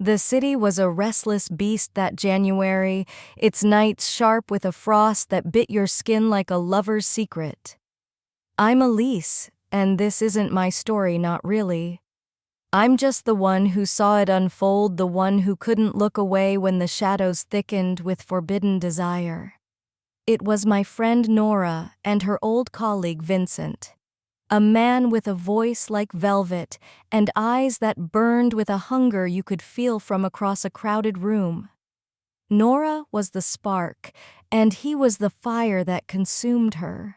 The city was a restless beast that January, its nights sharp with a frost that bit your skin like a lover's secret. I'm Elise, and this isn't my story, not really. I'm just the one who saw it unfold, the one who couldn't look away when the shadows thickened with forbidden desire. It was my friend Nora and her old colleague Vincent. A man with a voice like velvet and eyes that burned with a hunger you could feel from across a crowded room. Nora was the spark, and he was the fire that consumed her.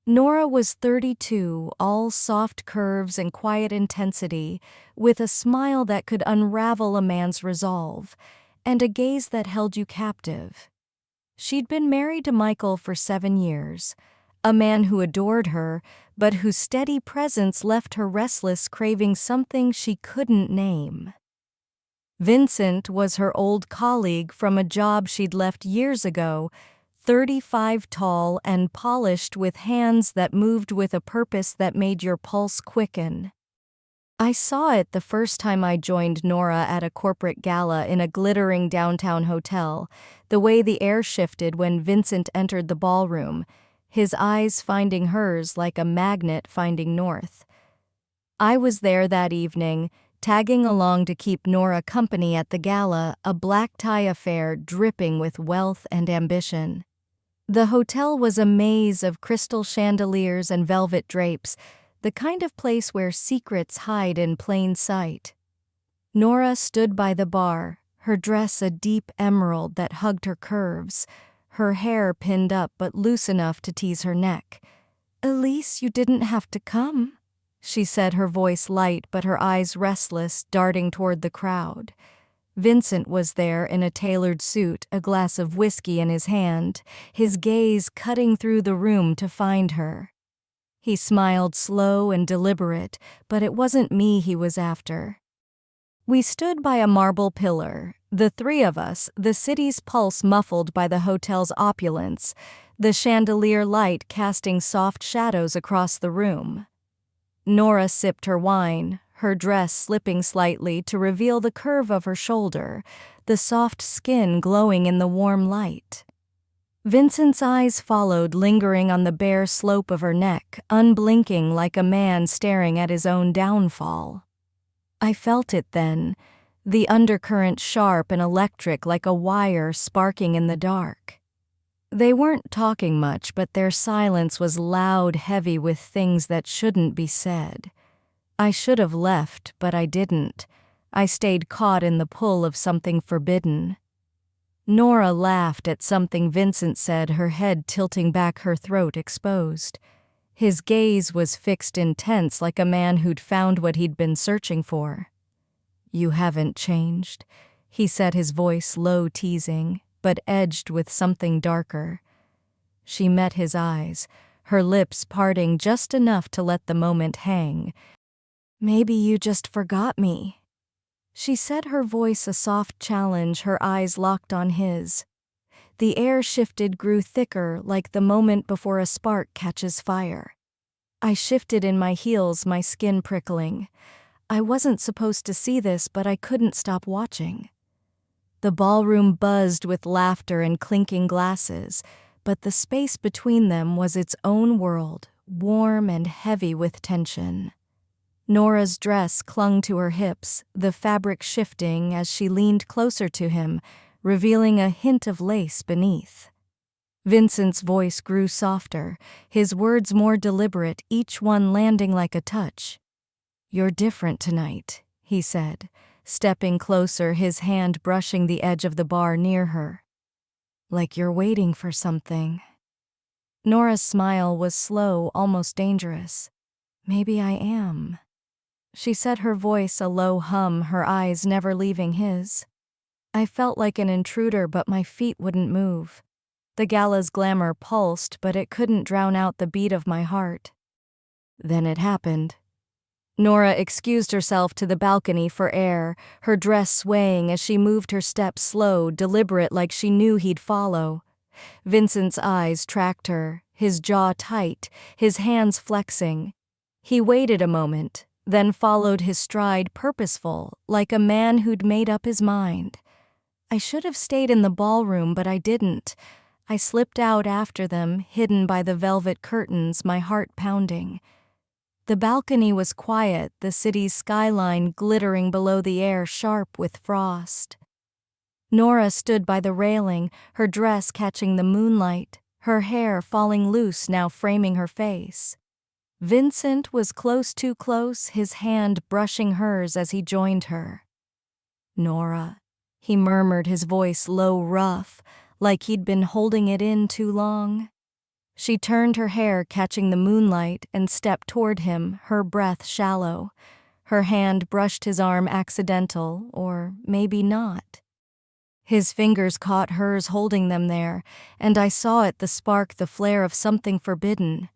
Nora was 32, all soft curves and quiet intensity, with a smile that could unravel a man's resolve, and a gaze that held you captive. She'd been married to Michael for 7 years, a man who adored her, but whose steady presence left her restless, craving something she couldn't name. Vincent was her old colleague from a job she'd left years ago, 35 tall and polished, with hands that moved with a purpose that made your pulse quicken. I saw it the first time I joined Nora at a corporate gala in a glittering downtown hotel, the way the air shifted when Vincent entered the ballroom, his eyes finding hers like a magnet finding north. I was there that evening, tagging along to keep Nora company at the gala, a black tie affair dripping with wealth and ambition. The hotel was a maze of crystal chandeliers and velvet drapes, the kind of place where secrets hide in plain sight. Nora stood by the bar, her dress a deep emerald that hugged her curves, her hair pinned up but loose enough to tease her neck. "Elise, you didn't have to come," she said, her voice light but her eyes restless, darting toward the crowd. Vincent was there in a tailored suit, a glass of whiskey in his hand, his gaze cutting through the room to find her. He smiled, slow and deliberate, but it wasn't me he was after. We stood by a marble pillar, the three of us, the city's pulse muffled by the hotel's opulence, the chandelier light casting soft shadows across the room. Nora sipped her wine, her dress slipping slightly to reveal the curve of her shoulder, the soft skin glowing in the warm light. Vincent's eyes followed, lingering on the bare slope of her neck, unblinking like a man staring at his own downfall. I felt it then, the undercurrent sharp and electric like a wire sparking in the dark. They weren't talking much, but their silence was loud, heavy with things that shouldn't be said. I should have left, but I didn't. I stayed caught in the pull of something forbidden. Nora laughed at something Vincent said, her head tilting back, her throat exposed. His gaze was fixed, intense, like a man who'd found what he'd been searching for. "You haven't changed," he said, his voice low, teasing, but edged with something darker. She met his eyes, her lips parting just enough to let the moment hang. "Maybe you just forgot me," she said, her voice a soft challenge, her eyes locked on his. The air shifted, grew thicker, like the moment before a spark catches fire. I shifted in my heels, my skin prickling. I wasn't supposed to see this, but I couldn't stop watching. The ballroom buzzed with laughter and clinking glasses, but the space between them was its own world, warm and heavy with tension. Nora's dress clung to her hips, the fabric shifting as she leaned closer to him, revealing a hint of lace beneath. Vincent's voice grew softer, his words more deliberate, each one landing like a touch. "You're different tonight," he said, stepping closer, his hand brushing the edge of the bar near her. "Like you're waiting for something." Nora's smile was slow, almost dangerous. "Maybe I am," she said, her voice a low hum, her eyes never leaving his. I felt like an intruder, but my feet wouldn't move. The gala's glamour pulsed, but it couldn't drown out the beat of my heart. Then it happened. Nora excused herself to the balcony for air, her dress swaying as she moved, her steps slow, deliberate, like she knew he'd follow. Vincent's eyes tracked her, his jaw tight, his hands flexing. He waited a moment, Then followed his stride purposeful, like a man who'd made up his mind. I should have stayed in the ballroom, but I didn't. I slipped out after them, hidden by the velvet curtains, my heart pounding. The balcony was quiet, the city's skyline glittering below the air sharp with frost. Nora stood by the railing, her dress catching the moonlight, her hair falling loose now framing her face. Vincent was too close, his hand brushing hers as he joined her. "Nora," he murmured, his voice low, rough, like he'd been holding it in too long. She turned her hair, catching the moonlight, and stepped toward him, her breath shallow. Her hand brushed his arm, accidental, or maybe not. His fingers caught hers, holding them there, and I saw it, the spark, the flare of something forbidden.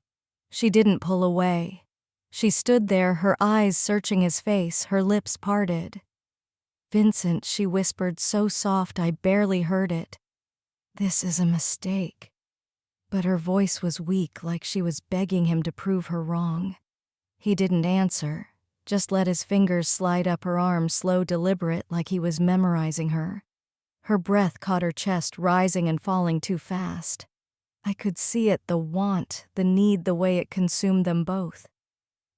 She didn't pull away. She stood there, her eyes searching his face, her lips parted. "Vincent," she whispered, so soft I barely heard it. "This is a mistake." But her voice was weak, like she was begging him to prove her wrong. He didn't answer, just let his fingers slide up her arm, slow, deliberate, like he was memorizing her. Her breath caught her chest, rising and falling too fast. I could see it, the want, the need, the way it consumed them both.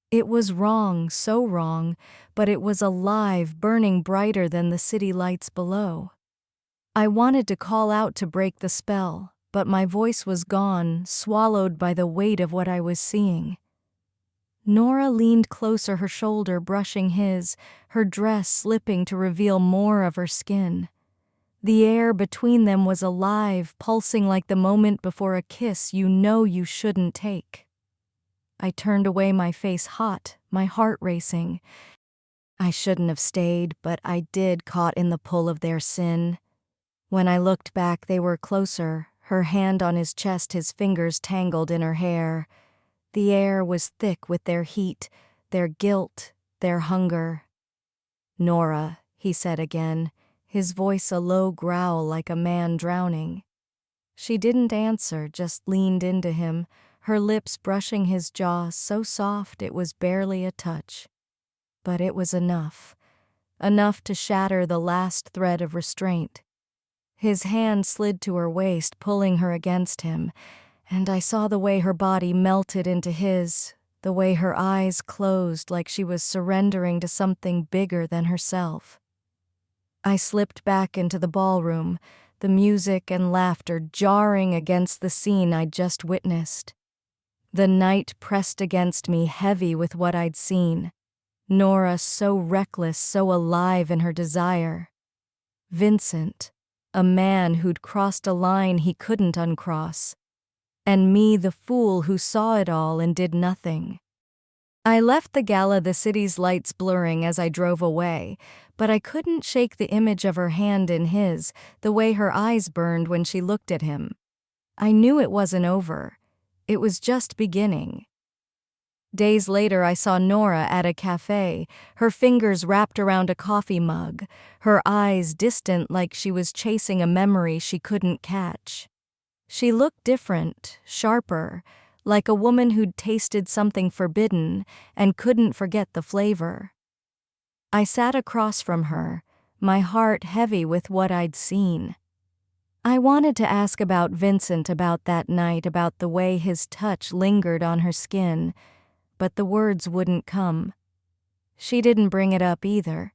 It was wrong, so wrong, but it was alive, burning brighter than the city lights below. I wanted to call out to break the spell, but my voice was gone, swallowed by the weight of what I was seeing. Nora leaned closer, her shoulder brushing his, her dress slipping to reveal more of her skin. The air between them was alive, pulsing like the moment before a kiss you know you shouldn't take. I turned away, my face hot, my heart racing. I shouldn't have stayed, but I did, caught in the pull of their sin. When I looked back, they were closer, her hand on his chest, his fingers tangled in her hair. The air was thick with their heat, their guilt, their hunger. "Nora," he said again, his voice a low growl like a man drowning. She didn't answer, just leaned into him, her lips brushing his jaw, so soft it was barely a touch. But it was enough to shatter the last thread of restraint. His hand slid to her waist, pulling her against him, and I saw the way her body melted into his, the way her eyes closed like she was surrendering to something bigger than herself. I slipped back into the ballroom, the music and laughter jarring against the scene I'd just witnessed. The night pressed against me, heavy with what I'd seen. Nora so reckless, so alive in her desire. Vincent, a man who'd crossed a line he couldn't uncross. And me, the fool who saw it all and did nothing. I left the gala, the city's lights blurring as I drove away, but I couldn't shake the image of her hand in his, the way her eyes burned when she looked at him. I knew it wasn't over. It was just beginning. Days later, I saw Nora at a cafe, her fingers wrapped around a coffee mug, her eyes distant like she was chasing a memory she couldn't catch. She looked different, sharper, like a woman who'd tasted something forbidden and couldn't forget the flavor. I sat across from her, my heart heavy with what I'd seen. I wanted to ask about Vincent, about that night, about the way his touch lingered on her skin, but the words wouldn't come. She didn't bring it up either,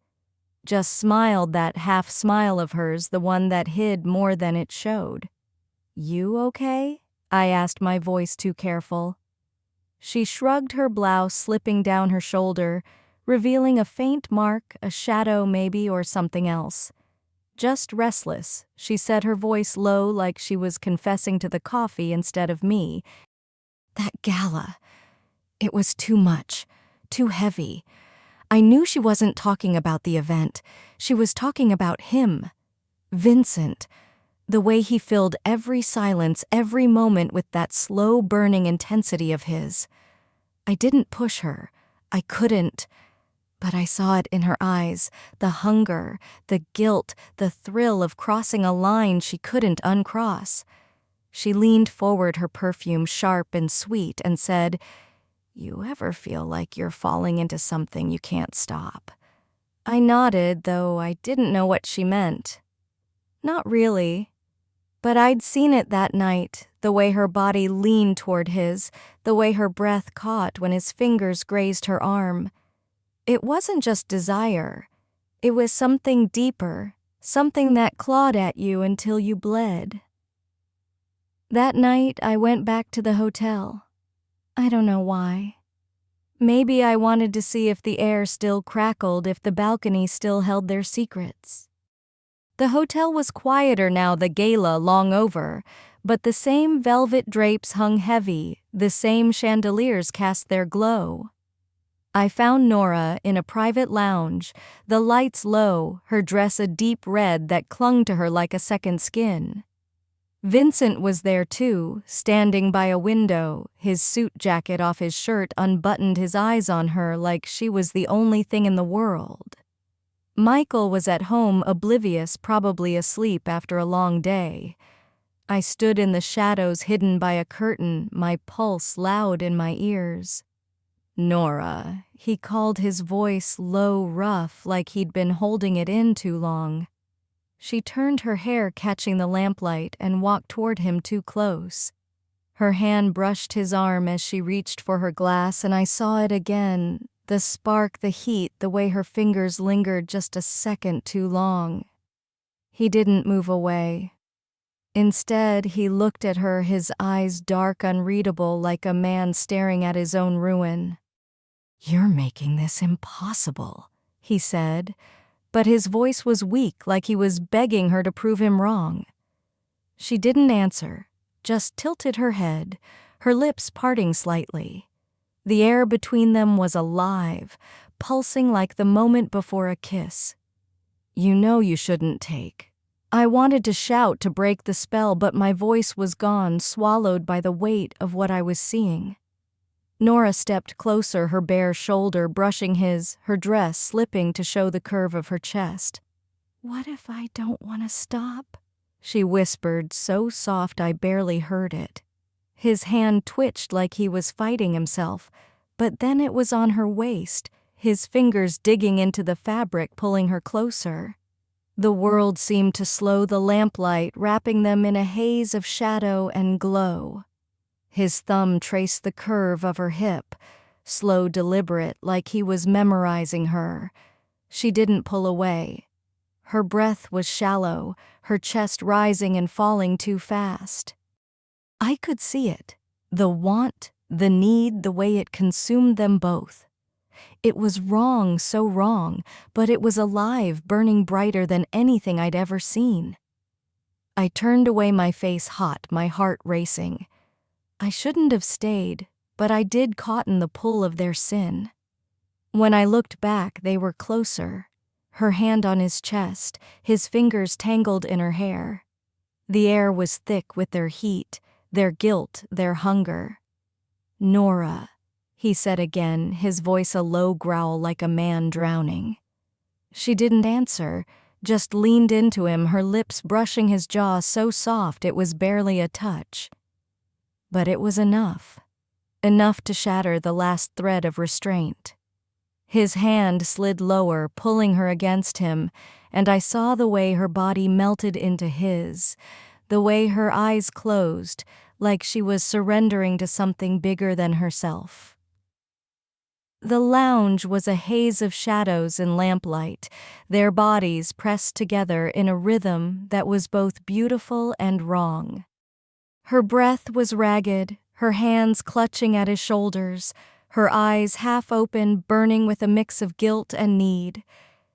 just smiled, that half smile of hers, the one that hid more than it showed. "You okay?" I asked, my voice too careful. She shrugged, her blouse slipping down her shoulder, revealing a faint mark, a shadow maybe, or something else. "Just restless," she said, her voice low like she was confessing to the coffee instead of me. "That gala, it was too much, too heavy." I knew she wasn't talking about the event. She was talking about him, Vincent, the way he filled every silence, every moment with that slow burning intensity of his. I didn't push her. I couldn't. But I saw it in her eyes, the hunger, the guilt, the thrill of crossing a line she couldn't uncross. She leaned forward, her perfume sharp and sweet, and said, You ever feel like you're falling into something you can't stop? I nodded, though I didn't know what she meant. Not really. But I'd seen it that night, the way her body leaned toward his, the way her breath caught when his fingers grazed her arm. It wasn't just desire. It was something deeper, something that clawed at you until you bled. That night, I went back to the hotel. I don't know why. Maybe I wanted to see if the air still crackled, if the balcony still held their secrets. The hotel was quieter now, the gala long over, but the same velvet drapes hung heavy, the same chandeliers cast their glow. I found Nora in a private lounge, the lights low, her dress a deep red that clung to her like a second skin. Vincent was there too, standing by a window, his suit jacket off his shirt unbuttoned, his eyes on her like she was the only thing in the world. Michael was at home, oblivious, probably asleep after a long day. I stood in the shadows, hidden by a curtain, my pulse loud in my ears. Nora, he called, his voice low, rough, like he'd been holding it in too long. She turned her hair, catching the lamplight, and walked toward him too close. Her hand brushed his arm as she reached for her glass, and I saw it again. The spark, the heat, the way her fingers lingered just a second too long. He didn't move away. Instead, he looked at her, his eyes dark, unreadable, like a man staring at his own ruin. "You're making this impossible," he said, but his voice was weak, like he was begging her to prove him wrong. She didn't answer, just tilted her head, her lips parting slightly. The air between them was alive, pulsing like the moment before a kiss. "You know you shouldn't take." I wanted to shout to break the spell, but my voice was gone, swallowed by the weight of what I was seeing. Nora stepped closer, her bare shoulder brushing his, her dress slipping to show the curve of her chest. "What if I don't want to stop?" she whispered, so soft I barely heard it. His hand twitched like he was fighting himself, but then it was on her waist, his fingers digging into the fabric, pulling her closer. The world seemed to slow, the lamplight wrapping them in a haze of shadow and glow. His thumb traced the curve of her hip, slow, deliberate, like he was memorizing her. She didn't pull away. Her breath was shallow, her chest rising and falling too fast. I could see it, the want, the need, the way it consumed them both. It was wrong, so wrong, but it was alive, burning brighter than anything I'd ever seen. I turned away, my face hot, my heart racing. I shouldn't have stayed, but I did, caught in the pull of their sin. When I looked back, they were closer, her hand on his chest, his fingers tangled in her hair. The air was thick with their heat, their guilt, their hunger. "Nora," he said again, his voice a low growl like a man drowning. She didn't answer, just leaned into him, her lips brushing his jaw so soft it was barely a touch. But it was enough to shatter the last thread of restraint. His hand slid lower, pulling her against him, and I saw the way her body melted into his, the way her eyes closed, like she was surrendering to something bigger than herself. The lounge was a haze of shadows and lamplight, their bodies pressed together in a rhythm that was both beautiful and wrong. Her breath was ragged, her hands clutching at his shoulders, her eyes half open, burning with a mix of guilt and need.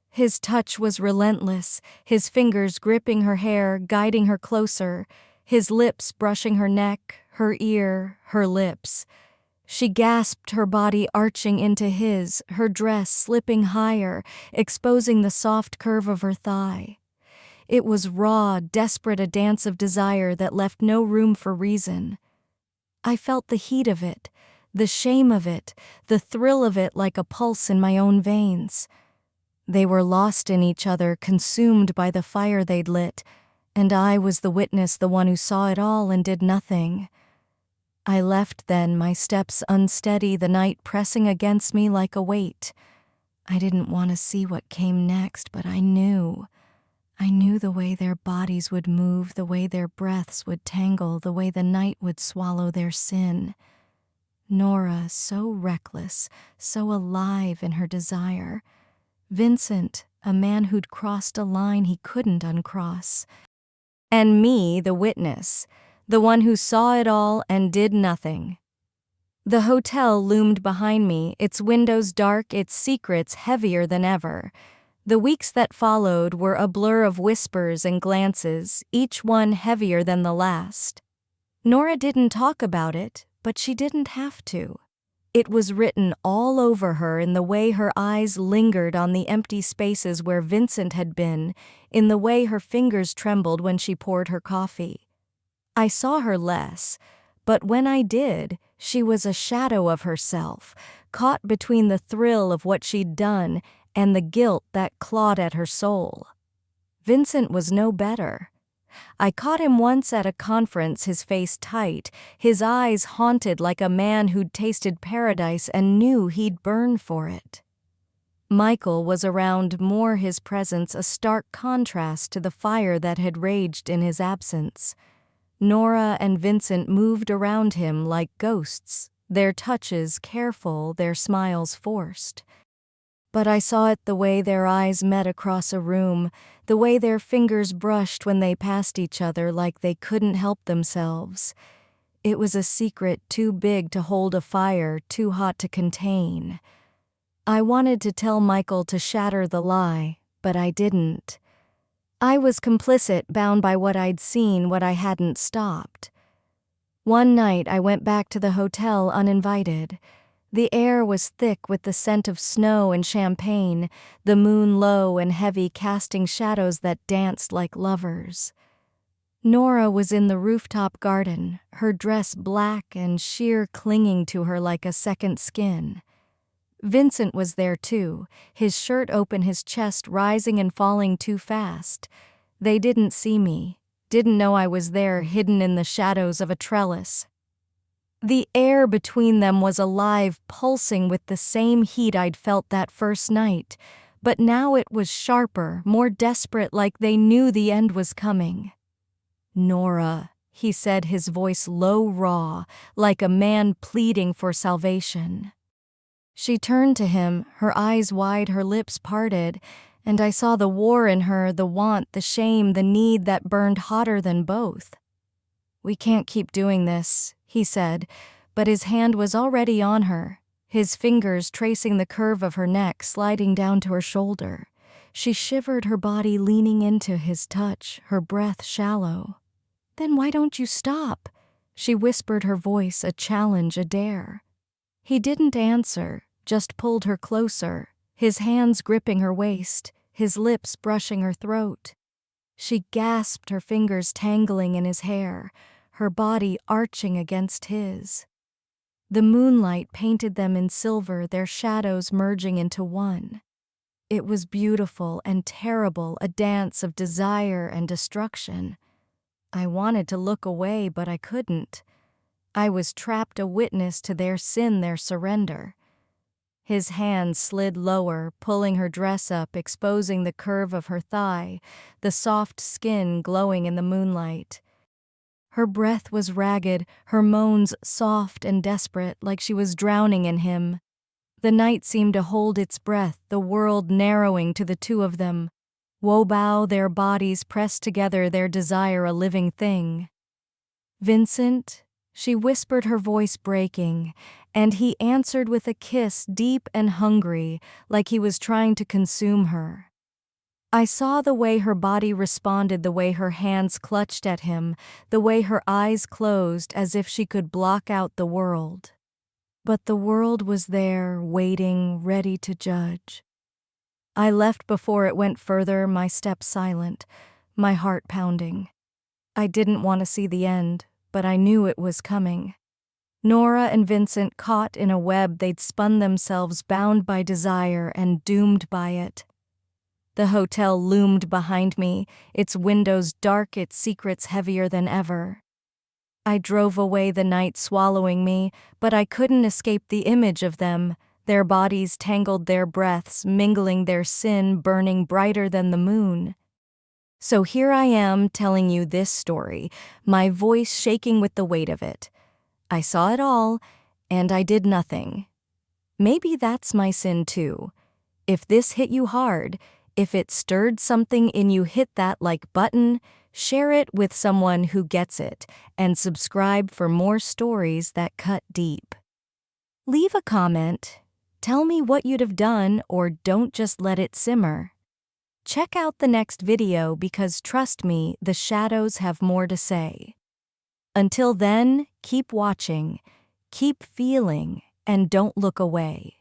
His touch was relentless, his fingers gripping her hair, guiding her closer, his lips brushing her neck, her ear, her lips. She gasped, her body arching into his, her dress slipping higher, exposing the soft curve of her thigh. It was raw, desperate, a dance of desire that left no room for reason. I felt the heat of it, the shame of it, the thrill of it like a pulse in my own veins. They were lost in each other, consumed by the fire they'd lit, and I was the witness, the one who saw it all and did nothing. I left then, my steps unsteady, the night pressing against me like a weight. I didn't want to see what came next, but I knew. I knew the way their bodies would move, the way their breaths would tangle, the way the night would swallow their sin. Nora, so reckless, so alive in her desire. Vincent, a man who'd crossed a line he couldn't uncross. And me, the witness, the one who saw it all and did nothing. The hotel loomed behind me, its windows dark, its secrets heavier than ever. The weeks that followed were a blur of whispers and glances, each one heavier than the last. Nora didn't talk about it, but she didn't have to. It was written all over her in the way her eyes lingered on the empty spaces where Vincent had been, in the way her fingers trembled when she poured her coffee. I saw her less, but when I did, she was a shadow of herself, caught between the thrill of what she'd done and the guilt that clawed at her soul. Vincent was no better. I caught him once at a conference, his face tight, his eyes haunted like a man who'd tasted paradise and knew he'd burn for it. Michael was around more, his presence a stark contrast to the fire that had raged in his absence. Nora and Vincent moved around him like ghosts, their touches careful, their smiles forced. But I saw it the way their eyes met across a room, the way their fingers brushed when they passed each other like they couldn't help themselves. It was a secret too big to hold a fire, too hot to contain. I wanted to tell Michael to shatter the lie, but I didn't. I was complicit, bound by what I'd seen, what I hadn't stopped. One night I went back to the hotel uninvited. The air was thick with the scent of snow and champagne, the moon low and heavy, casting shadows that danced like lovers. Nora was in the rooftop garden, her dress black and sheer clinging to her like a second skin. Vincent was there too, his shirt open, his chest rising and falling too fast. They didn't see me, didn't know I was there, hidden in the shadows of a trellis. The air between them was alive, pulsing with the same heat I'd felt that first night, but now it was sharper, more desperate, like they knew the end was coming. "Nora," he said, his voice low, raw, like a man pleading for salvation. She turned to him, her eyes wide, her lips parted, and I saw the war in her, the want, the shame, the need that burned hotter than both. "We can't keep doing this," he said, but his hand was already on her, his fingers tracing the curve of her neck, sliding down to her shoulder. She shivered, her body leaning into his touch, her breath shallow. "Then why don't you stop?" she whispered, her voice a challenge, a dare. He didn't answer, just pulled her closer, his hands gripping her waist, his lips brushing her throat. She gasped, her fingers tangling in his hair, her body arching against his. The moonlight painted them in silver, their shadows merging into one. It was beautiful and terrible, a dance of desire and destruction. I wanted to look away, but I couldn't. I was trapped, a witness to their sin, their surrender. His hand slid lower, pulling her dress up, exposing the curve of her thigh, the soft skin glowing in the moonlight. Her breath was ragged, her moans soft and desperate, like she was drowning in him. The night seemed to hold its breath, the world narrowing to the two of them. Wobow, their bodies pressed together, their desire a living thing. "Vincent?" she whispered, her voice breaking, and he answered with a kiss deep and hungry, like he was trying to consume her. I saw the way her body responded, the way her hands clutched at him, the way her eyes closed as if she could block out the world. But the world was there, waiting, ready to judge. I left before it went further, my steps silent, my heart pounding. I didn't want to see the end, but I knew it was coming. Nora and Vincent caught in a web they'd spun themselves, bound by desire and doomed by it. The hotel loomed behind me, its windows dark, its secrets heavier than ever. I drove away, the night swallowing me, but I couldn't escape the image of them. Their bodies tangled, their breaths mingling, their sin burning brighter than the moon. So here I am telling you this story, my voice shaking with the weight of it. I saw it all, and I did nothing. Maybe that's my sin too. If this hit you hard, if it stirred something in you, hit that like button, share it with someone who gets it, and subscribe for more stories that cut deep. Leave a comment. Tell me what you'd have done, or don't just let it simmer. Check out the next video because trust me, the shadows have more to say. Until then, keep watching, keep feeling, and don't look away.